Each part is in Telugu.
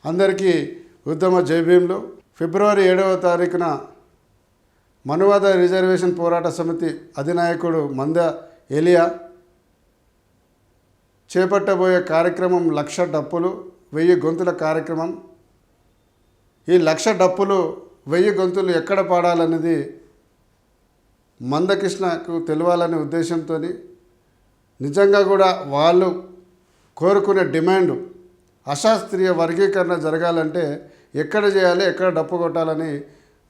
అందరికీ ఉత్తమ జైభీంలు. ఫిబ్రవరి 7వ తారీఖున మనువాద రిజర్వేషన్ పోరాట సమితి అధినాయకుడు మంద ఎలియా చేపట్టబోయే కార్యక్రమం 1,00,000 డప్పులు 1000 గొంతుల కార్యక్రమం. ఈ 1,00,000 డప్పులు 1000 గొంతులు ఎక్కడ పాడాలనేది మందకృష్ణకు తెలియాలనే ఉద్దేశంతో నిజంగా కూడా వాళ్ళు కోరుకునే డిమాండ్ అశాస్త్రీయ వర్గీకరణ జరగాలంటే ఎక్కడ చేయాలి, ఎక్కడ డప్పు కొట్టాలని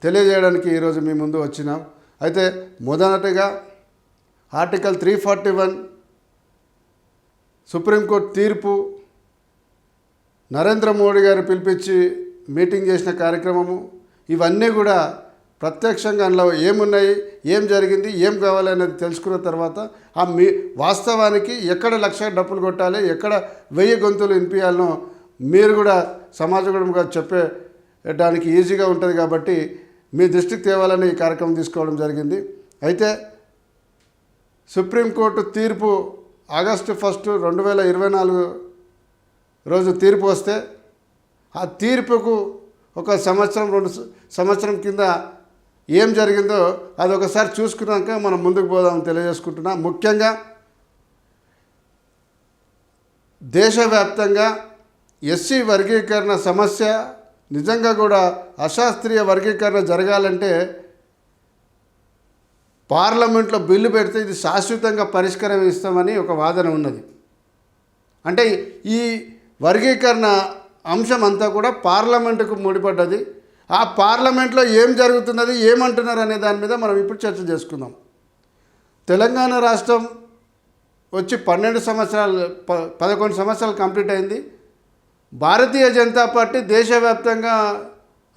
తెలియజేయడానికి ఈరోజు మీ ముందు వచ్చినాం. అయితే మొదటగా ఆర్టికల్ 341 సుప్రీంకోర్టు తీర్పు, నరేంద్ర మోడీ గారు పిలిపించి మీటింగ్ చేసిన కార్యక్రమము, ఇవన్నీ కూడా ప్రత్యక్షంగా అందులో ఏమున్నాయి, ఏం జరిగింది, ఏం కావాలి అనేది తెలుసుకున్న తర్వాత వాస్తవానికి ఎక్కడ 1,00,000 డప్పులు కొట్టాలి, ఎక్కడ 1000 గొంతులు వినిపించాలనో మీరు కూడా సమాజంగా చెప్పేయడానికి ఈజీగా ఉంటుంది కాబట్టి మీ దృష్టికి తేవాలని ఈ కార్యక్రమం తీసుకోవడం జరిగింది. అయితే సుప్రీంకోర్టు తీర్పు ఆగస్టు 1, 2024 రోజు తీర్పు వస్తే ఆ తీర్పుకు ఒక సంవత్సరం 2 సంవత్సరం కింద ఏం జరిగిందో అది ఒకసారి చూసుకున్నాక మనం ముందుకు పోదామని తెలియజేసుకుంటున్నా. ముఖ్యంగా దేశవ్యాప్తంగా ఎస్సీ వర్గీకరణ సమస్య నిజంగా కూడా అశాస్త్రీయ వర్గీకరణ జరగాలంటే పార్లమెంట్లో బిల్లు పెడితే ఇది శాశ్వతంగా పరిష్కారం ఇస్తామని ఒక వాదన ఉన్నది. అంటే ఈ వర్గీకరణ అంశం అంతా కూడా పార్లమెంటుకు ముడిపడ్డది. ఆ పార్లమెంట్లో ఏం జరుగుతున్నది, ఏమంటున్నారు అనే దాని మీద మనం ఇప్పుడు చర్చ చేసుకుందాం. తెలంగాణ రాష్ట్రం వచ్చి 11 సంవత్సరాలు కంప్లీట్ అయింది. భారతీయ జనతా పార్టీ దేశవ్యాప్తంగా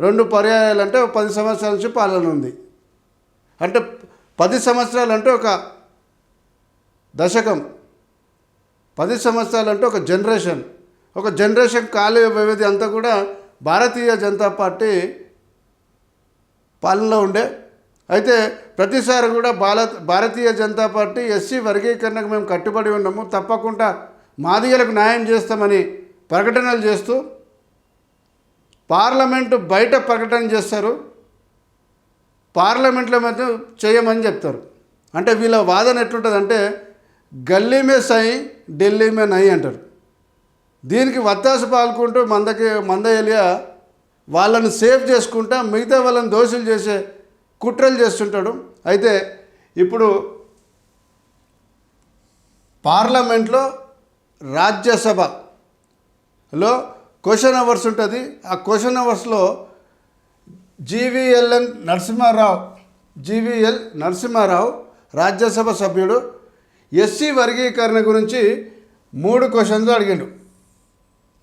2 పర్యాయాలు అంటే 10 సంవత్సరాల నుంచి పాలన ఉంది. అంటే 10 సంవత్సరాలు అంటే ఒక దశకం, 10 సంవత్సరాలు అంటే ఒక జనరేషన్ కాల వ్యవధి అంతా కూడా భారతీయ జనతా పార్టీ పాలనలో ఉండే. అయితే ప్రతిసారి కూడా భారతీయ జనతా పార్టీ ఎస్సీ వర్గీకరణకు మేము కట్టుబడి ఉన్నాము, తప్పకుండా మాదిగలకు న్యాయం చేస్తామని ప్రకటనలు చేస్తూ పార్లమెంటు బయట ప్రకటన చేస్తారు, పార్లమెంట్లో మధ్య చేయమని చెప్తారు. అంటే వీళ్ళ వాదన ఎట్లుంటుందంటే గల్లీ మే సై ఢిల్లీ మే నై అంటారు. దీనికి వత్తాసు పాల్కుంటూ మంద ఎలియా వాళ్ళను సేవ్ చేసుకుంటా మిగతా వాళ్ళని దోషులు చేసే కుట్రలు చేస్తుంటాడు. అయితే ఇప్పుడు పార్లమెంట్లో రాజ్యసభలో క్వశ్చన్ అవర్స్ ఉంటుంది. ఆ క్వశ్చన్ అవర్స్లో జీవీఎల్ నరసింహారావు రాజ్యసభ సభ్యుడు ఎస్సీ వర్గీకరణ గురించి 3 క్వశ్చన్లు అడిగాడు.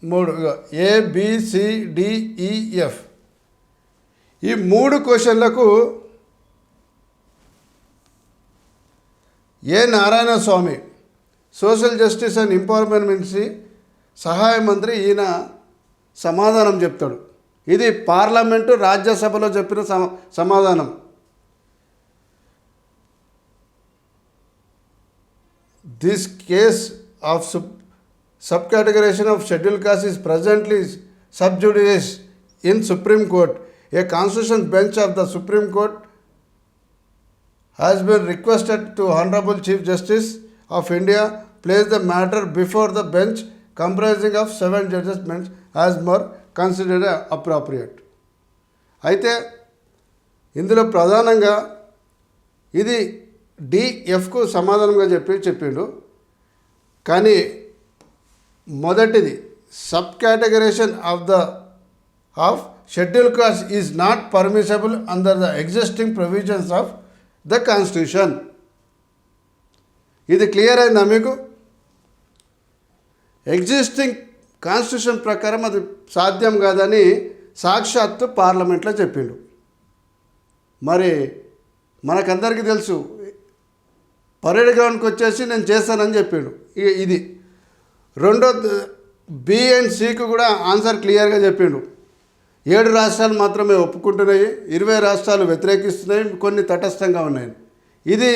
3 ABCDEF. ఈ 3 క్వశ్చన్లకు Narayana Swamy social justice and empowerment ministry సహాయ మంత్రి, ఈయన సమాధానం చెప్తాడు. ఇది పార్లమెంటు రాజ్యసభలో చెప్పిన సమాధానం. This case of subcategorization of scheduled caste is presently sub judice in Supreme Court. A constitutional bench of the Supreme Court has been requested to Honorable Chief Justice of India place the matter before the bench comprising of 7 judges bench as more considered appropriate. అయితే ఇందులో ప్రధానంగా ఇది DFకు సమాధానంగా చెప్పిండు. కానీ మొదటిది sub categorisation of schedule caste is not permissible under the existing provisions of the constitution. ఇది క్లియర్ అయిందా మీకు? ఎగ్జిస్టింగ్ కాన్స్టిట్యూషన్ ప్రకారం అది సాధ్యం కాదని సాక్షాత్తు పార్లమెంట్లో చెప్పిండు. మరి మనకందరికీ తెలుసు, పరేడ్ గ్రౌండ్కి వచ్చేసి నేను చేస్తానని చెప్పిండు. ఇది రెండో B అండ్ Cకు కూడా ఆన్సర్ క్లియర్గా చెప్పిండు. 7 రాష్ట్రాలు మాత్రమే ఒప్పుకుంటున్నాయి, 20 రాష్ట్రాలు వ్యతిరేకిస్తున్నాయి, కొన్ని తటస్థంగా ఉన్నాయి. ఇది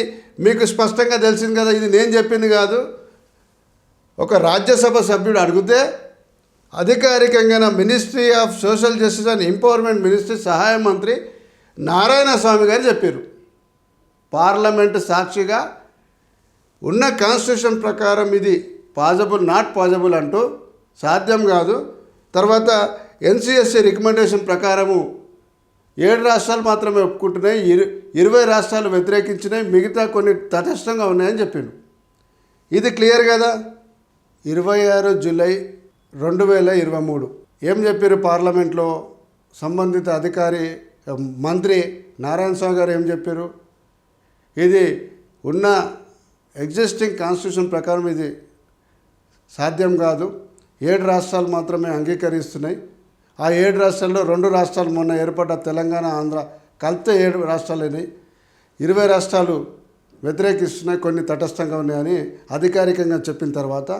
మీకు స్పష్టంగా తెలిసింది కదా. ఇది నేను చెప్పింది కాదు. ఒక రాజ్యసభ సభ్యుడు అడిగితే అధికారికంగా ministry of social justice and empowerment ministry సహాయ మంత్రి నారాయణ స్వామి గారు చెప్పారు. పార్లమెంటు సాక్షిగా ఉన్న కాన్స్టిట్యూషన్ ప్రకారం ఇది నాట్ పాజిబుల్ అంటూ సాధ్యం కాదు. తర్వాత ఎన్సిఎస్సి రికమెండేషన్ ప్రకారము 7 రాష్ట్రాలు మాత్రమే ఒప్పుకుంటున్నాయి, 20 రాష్ట్రాలు వ్యతిరేకించినాయి, మిగతా కొన్ని తటస్థంగా ఉన్నాయని చెప్పిండు. ఇది క్లియర్ కదా. 26 జూలై 2023 ఏం చెప్పారు పార్లమెంట్లో సంబంధిత అధికారి మంత్రి నారాయణ స్వామి గారు ఏం చెప్పారు? ఇది ఉన్న ఎగ్జిస్టింగ్ కాన్స్టిట్యూషన్ ప్రకారం ఇది సాధ్యం కాదు, 7 రాష్ట్రాలు మాత్రమే అంగీకరిస్తున్నాయి. ఆ 7 రాష్ట్రాల్లో 2 రాష్ట్రాలు మొన్న ఏర్పడ్డ తెలంగాణ ఆంధ్ర కలిపితే 7 రాష్ట్రాలు అయినాయి, 20 రాష్ట్రాలు వ్యతిరేకిస్తున్నాయి, కొన్ని తటస్థంగా ఉన్నాయని అధికారికంగా చెప్పిన తర్వాత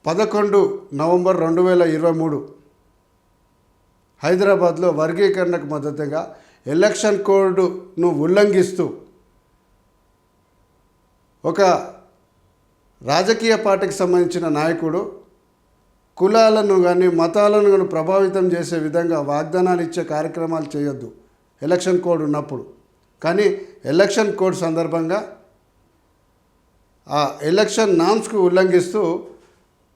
11 నవంబర్ 2023 హైదరాబాద్లో వర్గీకరణకు మద్దతుగా ఎలక్షన్ కోడ్ను ఉల్లంఘిస్తూ ఒక రాజకీయ పార్టీకి సంబంధించిన నాయకుడు కులాలను కానీ మతాలను కానీ ప్రభావితం చేసే విధంగా వాగ్దానాలు ఇచ్చే కార్యక్రమాలు చేయొద్దు ఎలక్షన్ కోడ్ ఉన్నప్పుడు. కానీ ఎలక్షన్ కోడ్ సందర్భంగా ఆ ఎలక్షన్ నామ్స్కు ఉల్లంఘిస్తూ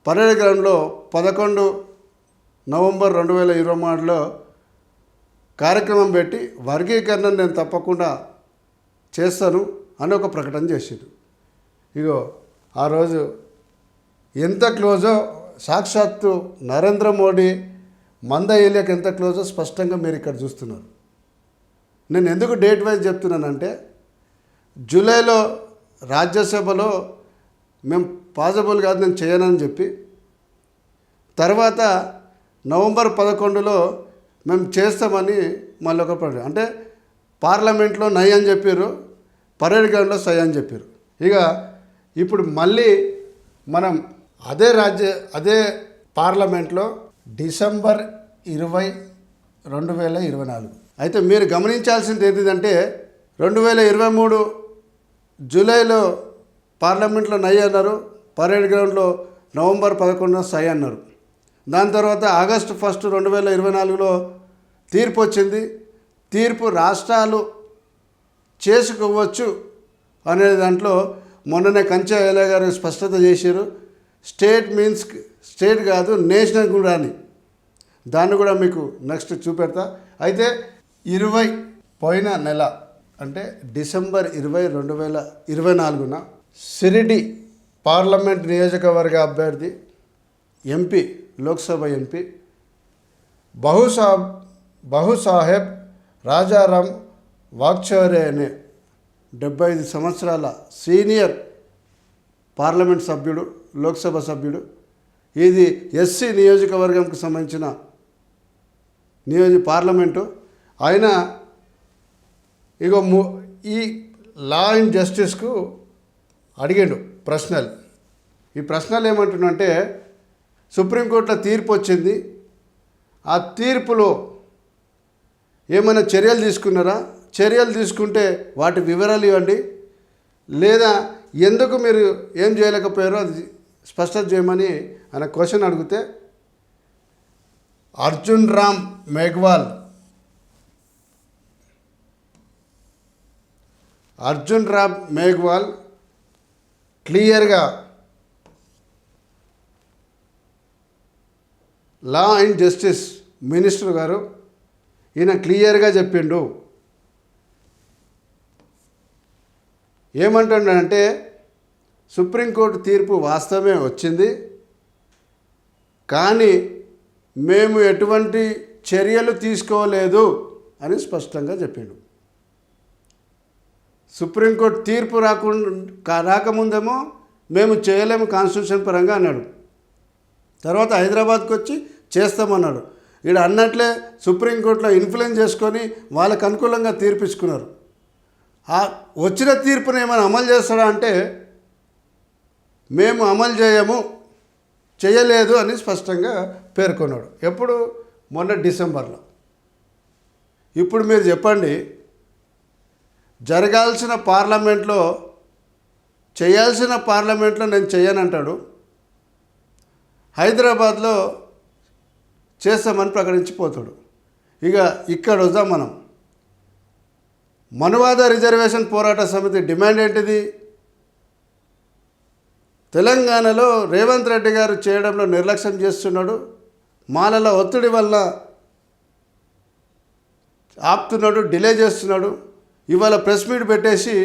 పరేడ్ గ్రౌండ్లో 11 నవంబర్ 2023లో కార్యక్రమం పెట్టి వర్గీకరణను నేను తప్పకుండా చేస్తాను అని ఒక ప్రకటన చేసిండు. ఇగో ఆ రోజు ఎంత క్లోజో సాక్షాత్తు నరేంద్ర మోడీ మంద ఏలియాకి ఎంత క్లోజో స్పష్టంగా మీరు ఇక్కడ చూస్తున్నారు. నేను ఎందుకు డేట్ వైజ్ చెప్తున్నానంటే జూలైలో రాజ్యసభలో మేము పాజిబుల్ కాదు నేను చేయనని చెప్పి, తర్వాత నవంబర్ 11లో మేము చేస్తామని మళ్ళీ ఒక ప్రకటన, అంటే పార్లమెంట్లో నై అని చెప్పారు, పరేడ్ గ్రౌండ్లో సై అని చెప్పారు. ఇక ఇప్పుడు మళ్ళీ మనం అదే పార్లమెంట్లో డిసెంబర్ 20, 2024 అయితే మీరు గమనించాల్సింది ఏంటంటే 2023 జూలైలో పార్లమెంట్లో నై అన్నారు, పరేడ్ గ్రౌండ్లో నవంబర్ 11 సై అన్నారు. దాని తర్వాత ఆగస్టు 1, 2024లో తీర్పు వచ్చింది. తీర్పు రాష్ట్రాలు చేసుకోవచ్చు అనే దాంట్లో మొన్ననే కంచె ఎలే గారు స్పష్టత చేశారు. స్టేట్ మీన్స్ స్టేట్ కాదు నేషనల్ కూడా అని, దాన్ని కూడా మీకు నెక్స్ట్ చూపెడతా. అయితే 20 పోయిన నెల అంటే డిసెంబర్ 20, 2024 సిరిడి పార్లమెంట్ నియోజకవర్గ అభ్యర్థి ఎంపీ, లోక్సభ ఎంపీ బహుసాహెబ్ రాజారాం వాగ్చౌరే అనే 75 సంవత్సరాల సీనియర్ పార్లమెంట్ సభ్యుడు, లోక్సభ సభ్యుడు. ఇది ఎస్సీ నియోజకవర్గంకు సంబంధించిన పార్లమెంటు. ఆయన ఇగో ఈ లా అండ్ జస్టిస్కు అడిగాడు ప్రశ్నలు. ఈ ప్రశ్నలు ఏమంటున్నంటే సుప్రీంకోర్టులో తీర్పు వచ్చింది, ఆ తీర్పులో ఏమైనా చర్యలు తీసుకున్నారా, చర్యలు తీసుకుంటే వాటి వివరాలు ఇవ్వండి, లేదా ఎందుకు మీరు ఏం చేయలేకపోయారో అది స్పష్టత చేయమని ఆయన క్వశ్చన్ అడిగితే అర్జున్ రామ్ మేఘ్వాల్ క్లియర్గా లా అండ్ జస్టిస్ మినిస్టర్ గారు ఈయన క్లియర్గా చెప్పిండు. ఏమంటున్నాడంటే సుప్రీంకోర్టు తీర్పు వాస్తవమే వచ్చింది, కానీ మేము ఎటువంటి చర్యలు తీసుకోలేదు అని స్పష్టంగా చెప్పిండు. సుప్రీంకోర్టు తీర్పు రాకముందేమో మేము చేయలేము కాన్స్టిట్యూషన్ పరంగా అన్నాడు. తర్వాత హైదరాబాద్కి వచ్చి చేస్తామన్నాడు. ఈడ అన్నట్లే సుప్రీంకోర్టులో ఇన్ఫ్లుయెన్స్ చేసుకొని వాళ్ళకు అనుకూలంగా తీర్పిచ్చుకున్నారు. ఆ వచ్చిన తీర్పుని ఏమైనా అమలు చేస్తాడా అంటే మేము అమలు చేయలేదు అని స్పష్టంగా పేర్కొన్నాడు. ఎప్పుడు? మొన్న డిసెంబర్లో. ఇప్పుడు మీరు చెప్పండి, జరగాల్సిన పార్లమెంట్లో చేయాల్సిన పార్లమెంట్లో నేను చేయనంటాడు, హైదరాబాద్లో చేస్తామని ప్రకటించిపోతాడు. ఇక ఇక్కడ వద్దాం మనం. మనువాద రిజర్వేషన్ పోరాట సమితి డిమాండ్ ఏంటిది? తెలంగాణలో రేవంత్ రెడ్డి గారు చేయడంలో నిర్లక్ష్యం చేస్తున్నాడు, మాలల ఒత్తిడి వల్ల ఆపుతున్నాడు, డిలే చేస్తున్నాడు. ఇవాళ ప్రెస్ మీట్ పెట్టేసి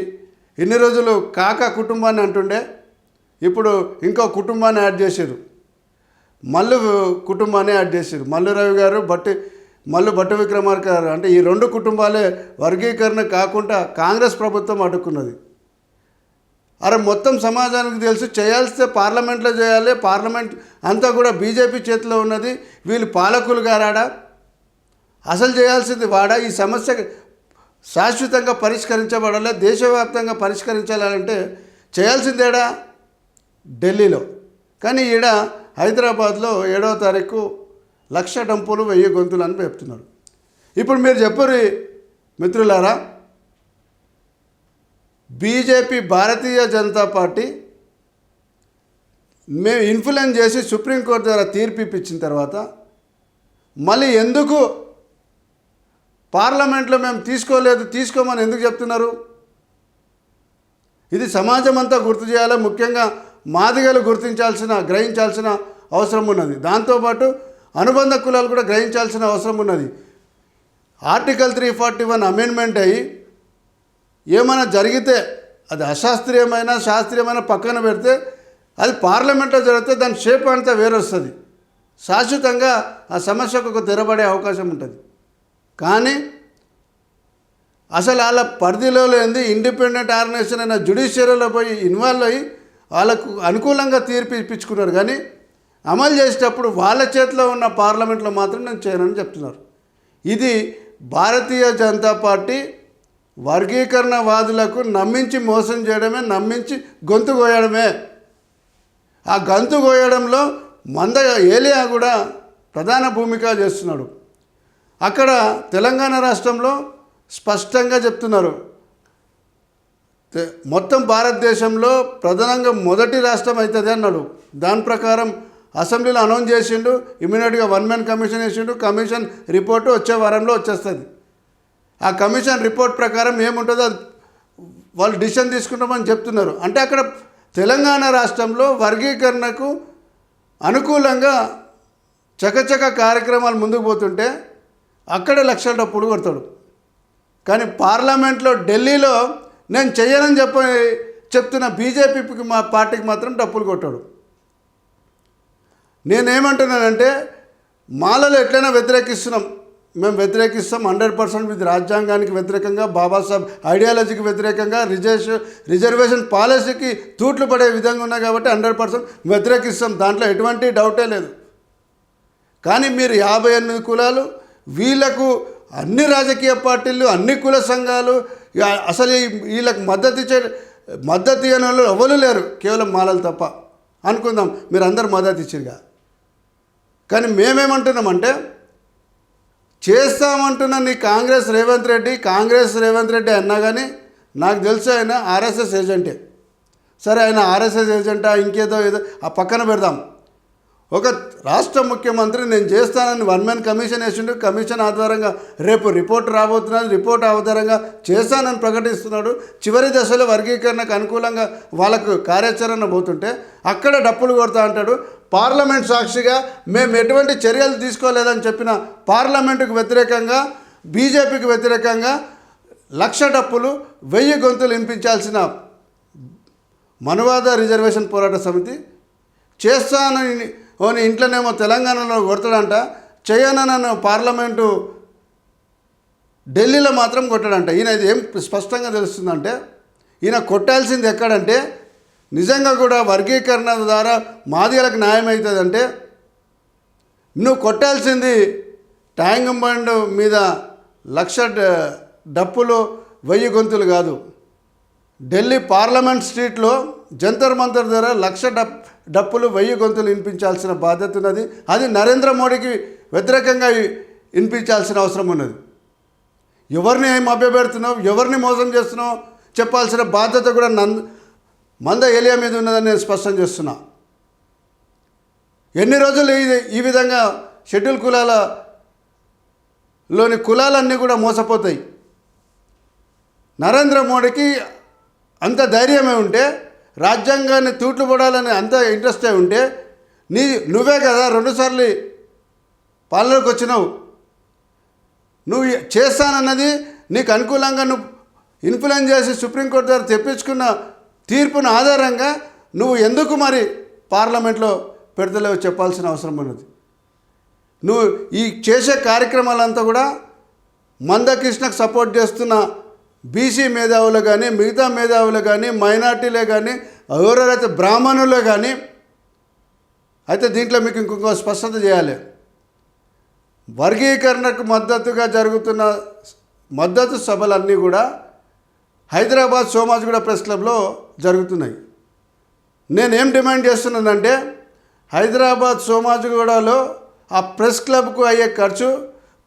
ఇన్ని రోజులు కాకా కుటుంబాన్ని అంటుండే, ఇప్పుడు ఇంకో కుటుంబాన్ని యాడ్ చేశారు, మల్లు కుటుంబాన్ని యాడ్ చేశారు. మల్లు రవి గారు మల్లు భట్టి విక్రమార్క గారు. అంటే ఈ రెండు కుటుంబాలే వర్గీకరణ కాకుండా కాంగ్రెస్ ప్రభుత్వం అడ్డుకున్నది. అరే మొత్తం సమాజానికి తెలుసు, చేయాల్సితే పార్లమెంట్లో చేయాలి, పార్లమెంట్ అంతా కూడా బీజేపీ చేతిలో ఉన్నది, వీళ్ళు పాలకులు గారాడా, అసలు చేయాల్సింది వాడా. ఈ సమస్య శాశ్వతంగా పరిష్కరించబడాలి, దేశవ్యాప్తంగా పరిష్కరించాలంటే చేయాల్సిందేడా ఢిల్లీలో. కానీ ఈడ హైదరాబాద్లో 7వ తారీఖు 1,00,000 డంపులు 1000 గొంతులు అని చెప్తున్నారు. ఇప్పుడు మీరు చెప్పరు మిత్రులారా, బీజేపీ భారతీయ జనతా పార్టీ మేము ఇన్ఫ్లుయెన్స్ చేసి సుప్రీంకోర్టు ద్వారా తీర్పు ఇప్పించిన తర్వాత మళ్ళీ ఎందుకు పార్లమెంట్లో మేము తీసుకోమని ఎందుకు చెప్తున్నారు? ఇది సమాజం అంతా గుర్తు చేయాలి, ముఖ్యంగా మాదిగలు గ్రహించాల్సిన అవసరం ఉన్నది. దాంతోపాటు అనుబంధ కులాలు కూడా గ్రహించాల్సిన అవసరం ఉన్నది. ఆర్టికల్ 341 అమెండ్మెంట్ అయ్యి ఏమైనా జరిగితే అది అశాస్త్రీయమైన శాస్త్రీయమైన పక్కన పెడితే అది పార్లమెంట్లో జరిగితే దాని షేప్ అంతా వేరొస్తుంది, శాశ్వతంగా ఆ సమస్యకు ఒక తెరబడే అవకాశం ఉంటుంది. కానీ అసలు వాళ్ళ పరిధిలో లేనిది ఇండిపెండెంట్ ఆర్గనైజేషన్ అయిన జ్యుడిషియరీలో పోయి ఇన్వాల్వ్ అయ్యి వాళ్ళకు అనుకూలంగా తీర్పు ఇప్పించుకున్నారు. కానీ అమలు చేసేటప్పుడు వాళ్ళ చేతిలో ఉన్న పార్లమెంట్లో మాత్రం నేను చేయనని చెప్తున్నారు. ఇది భారతీయ జనతా పార్టీ వర్గీకరణవాదులకు నమ్మించి మోసం చేయడమే, నమ్మించి గొంతు కోయడమే. ఆ గొంతు కోయడంలో ఏలియా కూడా ప్రధాన భూమిక చేస్తున్నాడు. అక్కడ తెలంగాణ రాష్ట్రంలో స్పష్టంగా చెప్తున్నారు, మొత్తం భారతదేశంలో ప్రధానంగా మొదటి రాష్ట్రం అవుతుంది అన్నాడు. దాని ప్రకారం అసెంబ్లీలో అనౌన్స్ చేసిండు, ఇమీడియట్గా 1 man కమిషన్ వేసిండు. కమిషన్ రిపోర్టు వచ్చే వారంలో వచ్చేస్తుంది. ఆ కమిషన్ రిపోర్ట్ ప్రకారం ఏముంటుందో అది వాళ్ళు డిసిషన్ తీసుకుంటామని చెప్తున్నారు. అంటే అక్కడ తెలంగాణ రాష్ట్రంలో వర్గీకరణకు అనుకూలంగా చకచక కార్యక్రమాలు ముందుకు పోతుంటే అక్కడే 1,00,000 డప్పులు కొడతాడు. కానీ పార్లమెంట్లో ఢిల్లీలో నేను చెయ్యనని చెప్తున్న బీజేపీకి మా పార్టీకి మాత్రం డప్పులు కొట్టాడు. నేనేమంటున్నానంటే మాలలు ఎట్లయినా వ్యతిరేకిస్తున్నాం, మేము వ్యతిరేకిస్తాం 100%. ఇది రాజ్యాంగానికి వ్యతిరేకంగా, బాబాసాహెబ్ ఐడియాలజీకి వ్యతిరేకంగా, రిజర్వేషన్ పాలసీకి తూట్లు పడే విధంగా ఉన్నాయి కాబట్టి 100% వ్యతిరేకిస్తాం, దాంట్లో ఎటువంటి డౌటే లేదు. కానీ మీరు 58 కులాలు, వీళ్ళకు అన్ని రాజకీయ పార్టీలు, అన్ని కుల సంఘాలు, అసలు వీళ్ళకి మద్దతు ఇవ్వని వాళ్ళు ఎవరు లేరు, కేవలం మాలలు తప్ప అనుకుందాం. మీరు అందరు మద్దతు ఇచ్చిరుగా. కానీ మేమేమంటున్నామంటే చేస్తామంటున్న నీ కాంగ్రెస్ రేవంత్ రెడ్డి అన్నా కానీ నాకు తెలిసి ఆయన ఆర్ఎస్ఎస్ ఏజెంటే. సరే, ఆయన ఆర్ఎస్ఎస్ ఏజెంటా ఇంకేదో ఏదో ఆ పక్కన పెడదాం. ఒక రాష్ట్ర ముఖ్యమంత్రి నేను చేస్తానని 1 man కమిషన్ వేసిండు. కమిషన్ ఆధారంగా రేపు రిపోర్ట్ రాబోతున్నది, రిపోర్ట్ ఆధారంగా చేస్తానని ప్రకటిస్తున్నాడు. చివరి దశలో వర్గీకరణకు అనుకూలంగా వాళ్ళకు కార్యాచరణ పోతుంటే అక్కడ డప్పులు కొడతా అంటాడు. పార్లమెంట్ సాక్షిగా మేము ఎటువంటి చర్యలు తీసుకోలేదని చెప్పిన పార్లమెంటుకు వ్యతిరేకంగా, బీజేపీకి వ్యతిరేకంగా 1,00,000 డప్పులు 1000 గొంతులు వినిపించాల్సిన మనువాద రిజర్వేషన్ పోరాట సమితి చేస్తానని ఇంట్లోనేమో తెలంగాణలో కొడతాడంట, చేయనని పార్లమెంటు ఢిల్లీలో మాత్రం కొట్టాడంట. ఈయన ఇది ఏం స్పష్టంగా తెలుస్తుందంటే ఈయన కొట్టాల్సింది ఎక్కడంటే నిజంగా కూడా వర్గీకరణ ద్వారా మాదిగలకు న్యాయం అవుతుందంటే నువ్వు కొట్టాల్సింది ట్యాంక్ బండ్ మీద 1,00,000 డప్పులు 1000 గొంతులు కాదు. ఢిల్లీ పార్లమెంట్ స్ట్రీట్లో జంతర్ మంతర్ దగ్గర 1,00,000 డప్పులు 1000 గొంతులు వినిపించాల్సిన బాధ్యత ఉన్నది. అది నరేంద్ర మోడీకి వ్యతిరేకంగా వినిపించాల్సిన అవసరం ఉన్నది. ఎవరిని ఏం అభ్యపెడుతున్నావు, ఎవరిని మోసం చేస్తున్నావు చెప్పాల్సిన బాధ్యత కూడా మంద ఏలియా మీద ఉన్నదని నేను స్పష్టం చేస్తున్నా. ఎన్ని రోజులు ఈ విధంగా షెడ్యూల్ కులాలలోని కులాలన్నీ కూడా మోసపోతాయి. నరేంద్ర మోడీకి అంత ధైర్యమే ఉంటే, రాజ్యాంగాన్ని తూట్లు పడాలని అంత ఇంట్రెస్టే ఉంటే, నువ్వే కదా 2 సార్లు పాలనలోకి వచ్చినావు. నువ్వు చేస్తానన్నది నీకు అనుకూలంగా నువ్వు ఇన్ఫ్లుయెన్స్ చేసి సుప్రీంకోర్టు ద్వారా తెప్పించుకున్న తీర్పును ఆధారంగా నువ్వు ఎందుకు మరి పార్లమెంట్లో పెడతలేవు చెప్పాల్సిన అవసరం ఉన్నది. నువ్వు ఈ చేసే కార్యక్రమాలంతా కూడా మందకృష్ణకు సపోర్ట్ చేస్తున్న బీసీ మేధావులు కానీ, మిగతా మేధావులు కానీ, మైనార్టీలే కానీ, ఎవరెవరైతే బ్రాహ్మణులే కానీ, అయితే దీంట్లో మీకు ఇంకొక స్పష్టత చేయాలి. వర్గీకరణకు మద్దతుగా జరుగుతున్న మద్దతు సభలన్నీ కూడా హైదరాబాద్ సోమాజిగూడ ప్రెస్ క్లబ్లో జరుగుతున్నాయి. నేనేం డిమాండ్ చేస్తున్నానంటే, హైదరాబాద్ సోమాజిగూడలో ఆ ప్రెస్ క్లబ్కు అయ్యే ఖర్చు,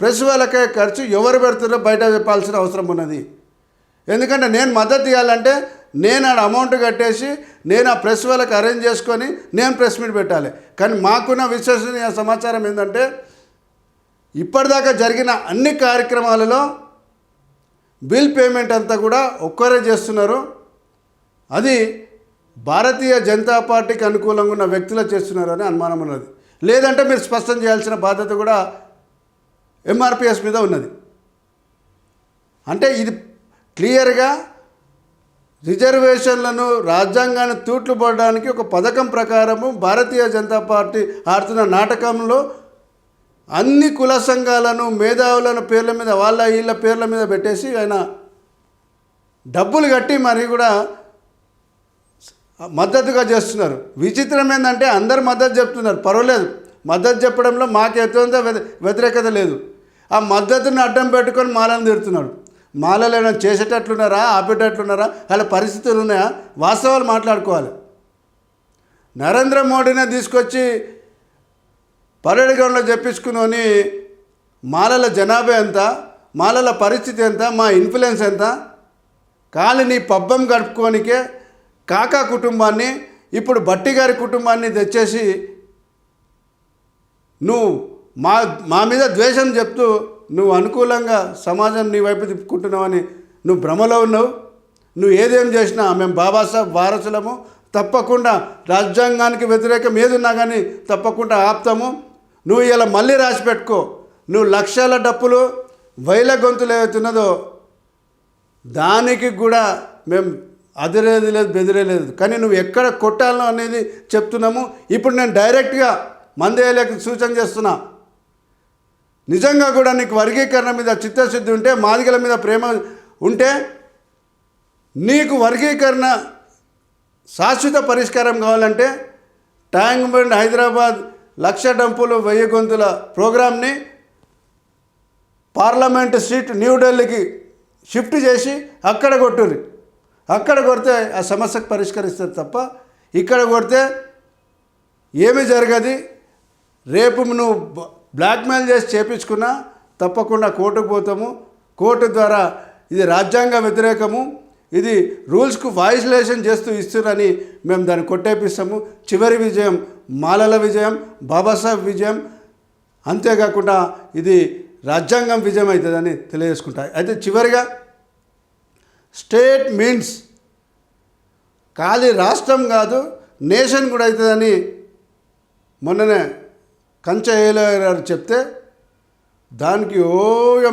ప్రెస్ వాళ్ళకి అయ్యే ఖర్చు ఎవరు పెడుతున్నారో బయట చెప్పాల్సిన అవసరం ఉన్నది. ఎందుకంటే నేను మద్దతు ఇవ్వాలంటే నేను ఆ అమౌంట్ కట్టేసి నేను ఆ ప్రెస్ వాళ్ళకి అరేంజ్ చేసుకొని నేను ప్రెస్ మీట్ పెట్టాలి. కానీ మాకున్న విశ్వసనీయ సమాచారం ఏంటంటే, ఇప్పటిదాకా జరిగిన అన్ని కార్యక్రమాలలో బిల్ పేమెంట్ అంతా కూడా ఒక్కరే చేస్తున్నారు. అది భారతీయ జనతా పార్టీకి అనుకూలంగా ఉన్న వ్యక్తులు చేస్తున్నారు అని అనుమానం ఉన్నది. లేదంటే మీరు స్పష్టం చేయాల్సిన బాధ్యత కూడా ఎంఆర్పిఎస్ మీద ఉన్నది. అంటే ఇది క్లియర్గా రిజర్వేషన్లను, రాజ్యాంగాన్ని తూట్లు పడడానికి ఒక పథకం ప్రకారము భారతీయ జనతా పార్టీ ఆడుతున్న నాటకంలో అన్ని కుల సంఘాలను, మేధావులను పేర్ల మీద, వాళ్ళ వీళ్ళ పేర్ల మీద పెట్టేసి ఆయన డబ్బులు కట్టి మరి కూడా మద్దతుగా చేస్తున్నారు. విచిత్రం ఏంటంటే అందరు మద్దతు చెప్తున్నారు, పర్వాలేదు, మద్దతు చెప్పడంలో మాకు ఎటువంటి వ్యతిరేకత లేదు. ఆ మద్దతుని అడ్డం పెట్టుకొని మాలను తిడుతున్నాడు. మాలలు ఏమైనా చేసేటట్లున్నారా, ఆపేటట్లున్నారా, వాళ్ళ పరిస్థితులు ఉన్నాయా? వాస్తవాలు మాట్లాడుకోవాలి. నరేంద్ర మోడీనే తీసుకొచ్చి పరేడ్ గ్రౌండ్లో చెప్పించుకుని మాలల జనాభా ఎంత, మాలల పరిస్థితి ఎంత, మా ఇన్ఫ్లుయెన్స్ ఎంత, కానీ నీ పబ్బం గడుపుకోనికే కాకా కుటుంబాన్ని, ఇప్పుడు బట్టి గారి కుటుంబాన్ని తెచ్చేసి నువ్వు మా మీద ద్వేషం చెప్తూ నువ్వు అనుకూలంగా సమాజం నీ వైపు తిప్పుకుంటున్నావని నువ్వు భ్రమలో ఉన్నావు. నువ్వు ఏదేం చేసినా మేము బాబాసాహెబ్ వారసులము, తప్పకుండా రాజ్యాంగానికి వ్యతిరేకం ఏదున్నా కానీ తప్పకుండా ఆపుతాము. నువ్వు ఇలా మళ్ళీ రాసి పెట్టుకో, నువ్వు లక్షల డప్పులు వేల గొంతులు ఏవైతున్నదో దానికి కూడా మేము అదిరేది లేదు, బెదిరేలేదు. కానీ నువ్వు ఎక్కడ కొట్టాలో అనేది చెప్తున్నాము. ఇప్పుడు నేను డైరెక్ట్గా మందేలకు సూచన చేస్తున్నా, నిజంగా కూడా నీకు వర్గీకరణ మీద చిత్తశుద్ధి ఉంటే, మాదిగల మీద ప్రేమ ఉంటే, నీకు వర్గీకరణ శాశ్వత పరిష్కారం కావాలంటే ట్యాంక్ బండ్ హైదరాబాద్ 1,00,000 డంపులు 1000 గొంతుల ప్రోగ్రామ్ని పార్లమెంట్ సీట్ న్యూఢిల్లీకి షిఫ్ట్ చేసి అక్కడ కొట్టుర్రి. అక్కడ కొడితే ఆ సమస్యకు పరిష్కరిస్తారు తప్ప ఇక్కడ కొడితే ఏమీ జరగదు. రేపు నువ్వు బ్లాక్మెయిల్ చేసి చేపించుకున్నా తప్పకుండా కోర్టుకు పోతాము. కోర్టు ద్వారా ఇది రాజ్యాంగ వ్యతిరేకము, ఇది రూల్స్కు వైలేషన్ చేస్తూ ఇస్తున్నారని మేము దాన్ని కొట్టేపిస్తాము. చివరి విజయం మాలల విజయం, బాబాసాహెబ్ విజయం, అంతేకాకుండా ఇది రాజ్యాంగం విజయం అవుతుందని తెలియజేసుకుంటా. అయితే చివరిగా స్టేట్ మీన్స్ ఖాళీ రాష్ట్రం కాదు, నేషన్ కూడా అవుతుందని మొన్ననే కంచె గారు చెప్తే దానికి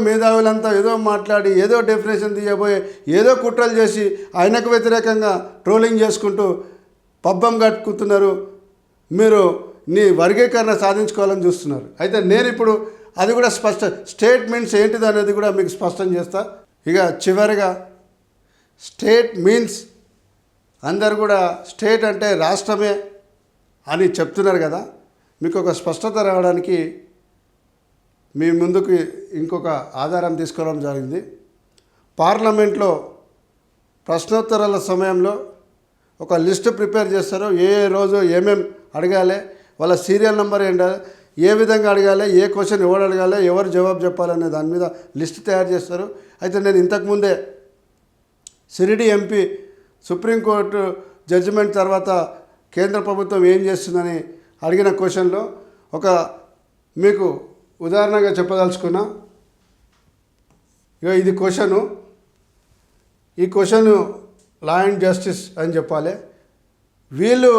మేధావులంతా ఏదో మాట్లాడి ఏదో డెఫినేషన్ తీయబోయే ఏదో కుట్రలు చేసి ఆయనకు వ్యతిరేకంగా ట్రోలింగ్ చేసుకుంటూ పబ్బం కట్టుకుంటున్నారు. మీరు నీ వర్గీకరణ సాధించుకోవాలని చూస్తున్నారు. అయితే నేను ఇప్పుడు అది కూడా స్టేట్ మీన్స్ ఏంటిది అనేది కూడా మీకు స్పష్టం చేస్తా. ఇక చివరిగా స్టేట్ మీన్స్ అందరు కూడా స్టేట్ అంటే రాష్ట్రమే అని చెప్తున్నారు కదా, మీకు ఒక స్పష్టత రావడానికి మీ ముందుకు ఇంకొక ఆధారం తీసుకోవడం జరిగింది. పార్లమెంట్లో ప్రశ్నోత్తరాల సమయంలో ఒక లిస్ట్ ప్రిపేర్ చేస్తారు. ఏ రోజు ఏమేమి అడగాలి, వాళ్ళ సీరియల్ నెంబర్ ఏంటి, ఏ విధంగా అడగాలి, ఏ క్వశ్చన్ ఎవరు అడగాలి, ఎవరు జవాబు చెప్పాలనే దాని మీద లిస్ట్ తయారు చేస్తారు. అయితే నేను ఇంతకుముందే సిరిడి ఎంపీ సుప్రీంకోర్టు జడ్జిమెంట్ తర్వాత కేంద్ర ప్రభుత్వం ఏం చేస్తుందని అడిగిన క్వశ్చన్లో ఒక మీకు ఉదాహరణగా చెప్పదలుచుకున్నా. ఇక ఇది క్వశ్చను, ఈ క్వశ్చన్ లా అండ్ జస్టిస్ అని చెప్పాలి. వీళ్ళు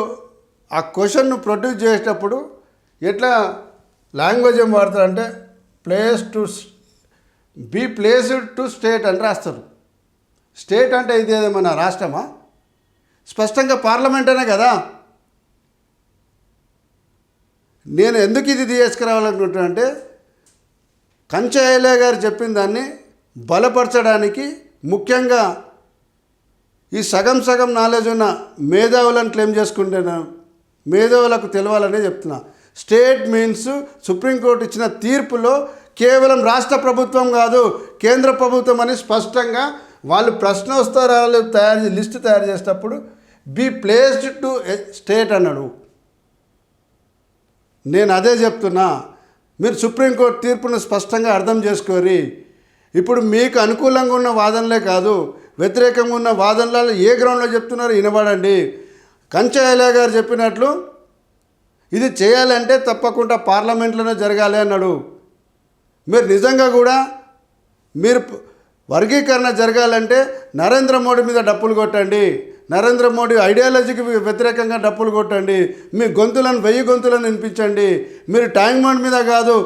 ఆ క్వశ్చన్ను ప్రొడ్యూస్ చేసేటప్పుడు ఎట్లా లాంగ్వేజ్ ఏం వాడతారంటే ప్లేస్డ్ టు స్టేట్ అని రాస్తారు. స్టేట్ అంటే ఇది ఏదేమన్నా రాష్ట్రమా? స్పష్టంగా పార్లమెంట్ అనే కదా. నేను ఎందుకు ఇది తీసుకురావాలనుకుంటున్నానంటే కంచయ్య గారు చెప్పిన దాన్ని బలపరచడానికి, ముఖ్యంగా ఈ సగం నాలెడ్జ్ ఉన్న మేధావులను క్లెయిమ్ చేసుకుంటున్నాను, మేధావులకు తెలవాలనే చెప్తున్నా. స్టేట్ మీన్స్ సుప్రీంకోర్టు ఇచ్చిన తీర్పులో కేవలం రాష్ట్ర ప్రభుత్వం కాదు, కేంద్ర ప్రభుత్వం అని స్పష్టంగా వాళ్ళు ప్రశ్నోత్తరాలు లిస్టు తయారు చేసేటప్పుడు బీ ప్లేస్డ్ టు స్టేట్ అన్నాడు. నేను అదే చెప్తున్నా, మీరు సుప్రీంకోర్టు తీర్పును స్పష్టంగా అర్థం చేసుకోరి. ఇప్పుడు మీకు అనుకూలంగా ఉన్న వాదనలే కాదు, వ్యతిరేకంగా ఉన్న వాదనలు ఏ గ్రౌండ్లో చెప్తున్నారో వినబడండి. కంచయ్య గారు చెప్పినట్లు ఇది చేయాలంటే తప్పకుండా పార్లమెంట్లోనే జరగాలి అన్నాడు. మీరు నిజంగా కూడా మీరు వర్గీకరణ జరగాలంటే నరేంద్ర మోడీ మీద డప్పులు కొట్టండి, నరేంద్ర మోడీ ఐడియాలజీకి వ్యతిరేకంగా డప్పులు కొట్టండి, మీ గొంతులను 1000 గొంతులను వినిపించండి. మీరు ట్యాంక్ బండ్ మీద కాదు,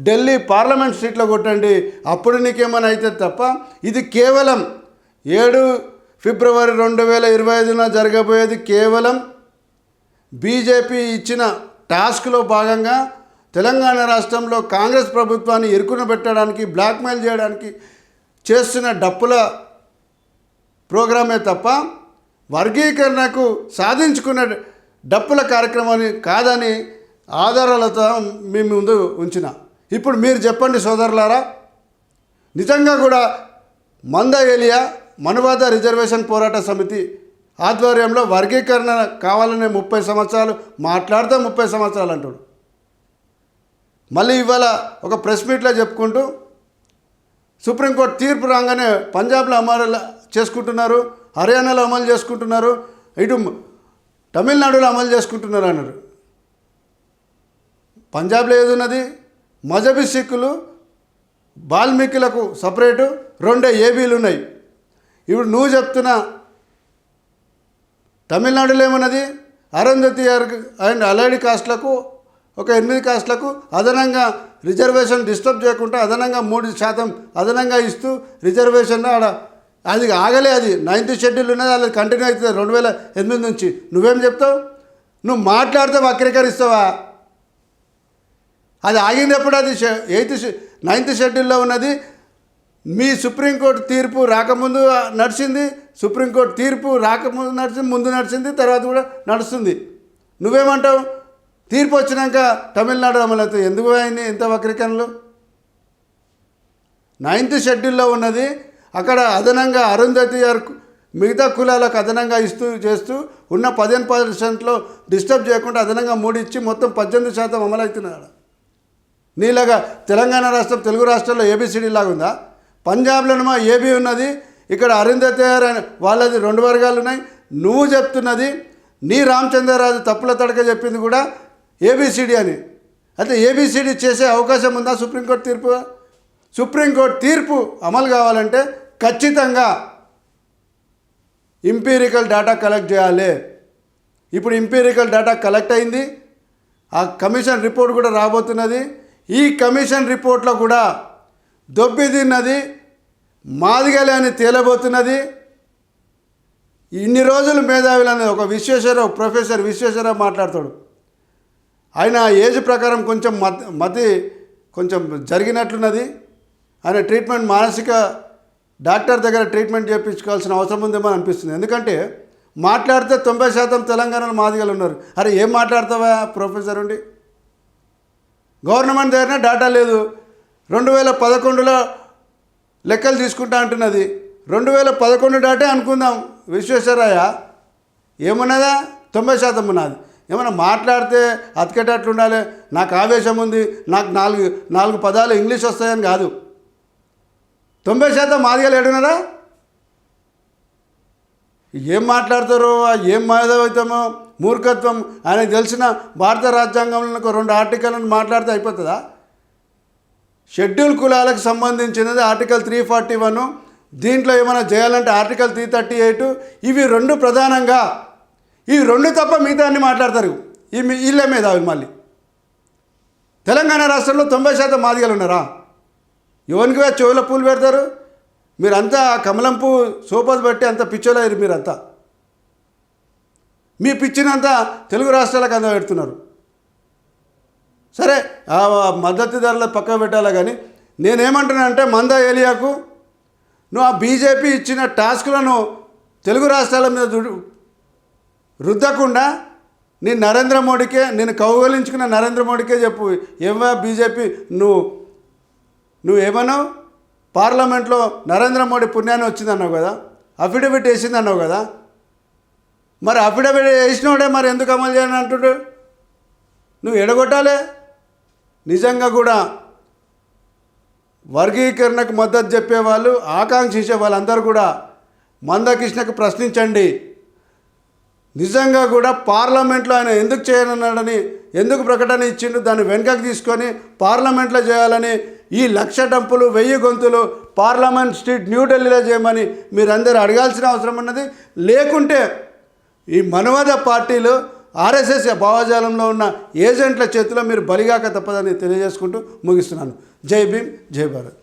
ఢిల్లీ పార్లమెంట్ స్ట్రీట్లో కొట్టండి. అప్పుడు నీకేమైనా అయితే తప్ప ఇది కేవలం 7 ఫిబ్రవరి 2025న జరగబోయేది కేవలం బీజేపీ ఇచ్చిన టాస్క్లో భాగంగా తెలంగాణ రాష్ట్రంలో కాంగ్రెస్ ప్రభుత్వాన్ని ఇరుకున పెట్టడానికి, బ్లాక్మెయిల్ చేయడానికి చేస్తున్న డప్పుల ప్రోగ్రామే తప్ప వర్గీకరణకు సాధించుకున్న డప్పుల కార్యక్రమాన్ని కాదని ఆధారాలతో మీ ముందు ఉంచిన. ఇప్పుడు మీరు చెప్పండి సోదరులారా, నిజంగా కూడా మంద ఏలియా మనువాద రిజర్వేషన్ పోరాట సమితి ఆధ్వర్యంలో వర్గీకరణ కావాలనే 30 సంవత్సరాలు మాట్లాడితే 30 సంవత్సరాలు అంటాడు. మళ్ళీ ఇవాళ ఒక ప్రెస్ మీట్లో చెప్పుకుంటూ సుప్రీంకోర్టు తీర్పు రాగానే పంజాబ్లో అమలు చేసుకుంటున్నారు, హర్యానాలో అమలు చేసుకుంటున్నారు, ఇటు తమిళనాడులో అమలు చేసుకుంటున్నారు అన్నారు. పంజాబ్లో ఏదున్నది? మజబీ సిక్కులు వాల్మీకులకు సపరేటు 2 ఏబీలు ఉన్నాయి. ఇప్పుడు నువ్వు చెప్తున్నా తమిళనాడులో ఏమన్నది? అరుంధతి అండ్ అలైడ్ కాస్ట్లకు ఒక 8 కాస్ట్లకు అదనంగా రిజర్వేషన్ డిస్టర్బ్ చేయకుండా అదనంగా 3% అదనంగా ఇస్తూ రిజర్వేషన్ ఆడ అది ఆగలే. అది 9th షెడ్యూల్ ఉన్నది, అది కంటిన్యూ అవుతుంది 2008 నుంచి. నువ్వేం చెప్తావు? నువ్వు మాట్లాడితే వక్రీకరిస్తావా? అది ఆగింది ఎప్పుడు? అది 9th షెడ్యూల్లో ఉన్నది. మీ సుప్రీంకోర్టు తీర్పు రాకముందు నడిచింది, సుప్రీంకోర్టు తీర్పు రాకముందు నడిచింది, ముందు నడిచింది, తర్వాత కూడా నడుస్తుంది. నువ్వేమంటావు? తీర్పు వచ్చినాక తమిళనాడు అమలు అవుతుంది. ఎందుకు అయింది ఇంత వక్రీకరణలు? 9th షెడ్యూల్లో ఉన్నది. అక్కడ అదనంగా అరుంధతి మిగతా కులాలకు అదనంగా చేస్తూ ఉన్న 15%లో డిస్టర్బ్ చేయకుండా అదనంగా 3 ఇచ్చి మొత్తం 18% అమలు అవుతున్నాడు. నీలాగా తెలంగాణ రాష్ట్రం, తెలుగు రాష్ట్రాల్లో ఏబిసిడి లాగా ఉందా? పంజాబ్లోనేమో ఏబీ ఉన్నది, ఇక్కడ అరుంధతి వాళ్ళది 2 వర్గాలు ఉన్నాయి. నువ్వు చెప్తున్నది నీ రామచంద్రరాజు తప్పుల తడక చెప్పింది కూడా ఏబిసిడి అని. అయితే ఏబిసిడి చేసే అవకాశం ఉందా సుప్రీంకోర్టు తీర్పు? సుప్రీంకోర్టు తీర్పు అమలు కావాలంటే ఖచ్చితంగా ఇంపీరికల్ డేటా కలెక్ట్ చేయాలి. ఇప్పుడు ఇంపీరికల్ డేటా కలెక్ట్ అయింది, ఆ కమిషన్ రిపోర్ట్ కూడా రాబోతున్నది. ఈ కమిషన్ రిపోర్ట్లో కూడా దొబ్బిదిన్నది మాదిగలే అని తేలబోతున్నది. ఇన్ని రోజులు మేధావులని ఒక ప్రొఫెసర్ విశ్వేశ్వరరావు మాట్లాడతాడు. ఆయన ఏజ్ ప్రకారం కొంచెం మతి కొంచెం జరిగినట్లున్నది. ఆయన ట్రీట్మెంట్ మానసిక డాక్టర్ దగ్గర ట్రీట్మెంట్ చేయించుకోవాల్సిన అవసరం ఉందేమో అనిపిస్తుంది. ఎందుకంటే మాట్లాడితే 90% తెలంగాణలో మాదిగలు ఉన్నారు. అరే ఏం మాట్లాడతావా ప్రొఫెసర్ ఉండి? గవర్నమెంట్ దగ్గరనే డేటా లేదు. 2011లో లెక్కలు తీసుకుంటా అంటున్నది. 2011 డేటే అనుకుందాం. విశ్వేశ్వరయ్య ఏమున్నదా? 90% ఉన్నది. ఏమన్నా మాట్లాడితే అతికేటట్లు ఉండాలి, నాకు ఆవేశం ఉంది, నాకు నాలుగు పదాలు ఇంగ్లీష్ వస్తాయని కాదు. 90% మాదిగలు ఏడున్నారా? ఏం మాట్లాడతారో, ఏం మేధావుతామో మూర్ఖత్వం ఆయనకు తెలిసిన భారత రాజ్యాంగంలో ఒక 2 ఆర్టికల్ని మాట్లాడితే అయిపోతుందా? షెడ్యూల్ కులాలకు సంబంధించినది ఆర్టికల్ 341, దీంట్లో ఏమైనా చేయాలంటే ఆర్టికల్ 338. ఇవి 2 ప్రధానంగా, ఈ 2 తప్ప మిగతా అన్ని మాట్లాడతారు. వీళ్ళ మీద మళ్ళీ తెలంగాణ రాష్ట్రంలో 90% మాదిగలు ఉన్నారా? ఎవరికి చెవుల పూలు పెడతారు? మీరంతా కమలం పువ్వు సోపది బట్టి అంత పిచ్చోలేరు. మీరంతా మీ పిచ్చినంతా తెలుగు రాష్ట్రాలకు అంత పెడుతున్నారు. సరే, ఆ మద్దతు ధరల పక్క పెట్టాలా. కానీ నేనేమంటున్నానంటే మంద ఏలియాకు నువ్వు ఆ బీజేపీ ఇచ్చిన టాస్కులను తెలుగు రాష్ట్రాల మీద రుద్దకుండా నేను నరేంద్ర మోడీకే, నేను కౌగలించుకున్న నరేంద్ర మోడీకే చెప్పు. ఏమో బీజేపీ నువ్వేమన్నావు? పార్లమెంట్లో నరేంద్ర మోడీ పుణ్యాన్ని వచ్చిందన్నావు కదా, అఫిడవిట్ వేసిందన్నావు కదా. మరి అఫిడవిట్ వేసినోడే మరి ఎందుకు అమలు చేయని అంటుడు? నువ్వు ఎడగొట్టాలే. నిజంగా కూడా వర్గీకరణకు మద్దతు చెప్పేవాళ్ళు, ఆకాంక్షించే వాళ్ళందరూ కూడా మందకృష్ణకు ప్రశ్నించండి. నిజంగా కూడా పార్లమెంట్లో ఆయన ఎందుకు చేయనన్నాడని, ఎందుకు ప్రకటన ఇచ్చిండు, దాన్ని వెనుకకు తీసుకొని పార్లమెంట్లో చేయాలని, ఈ 1,00,000 టంపులు 1000 గొంతులు పార్లమెంట్ స్ట్రీట్ న్యూఢిల్లీలో చేయమని మీరందరూ అడగాల్సిన అవసరం ఉన్నది. లేకుంటే ఈ మనవాద పార్టీలు ఆర్ఎస్ఎస్ భావజాలంలో ఉన్న ఏజెంట్ల చేతిలో మీరు బలిగాక తప్పదని తెలియజేసుకుంటూ ముగిస్తున్నాను. జై భీమ్, జై భారత్.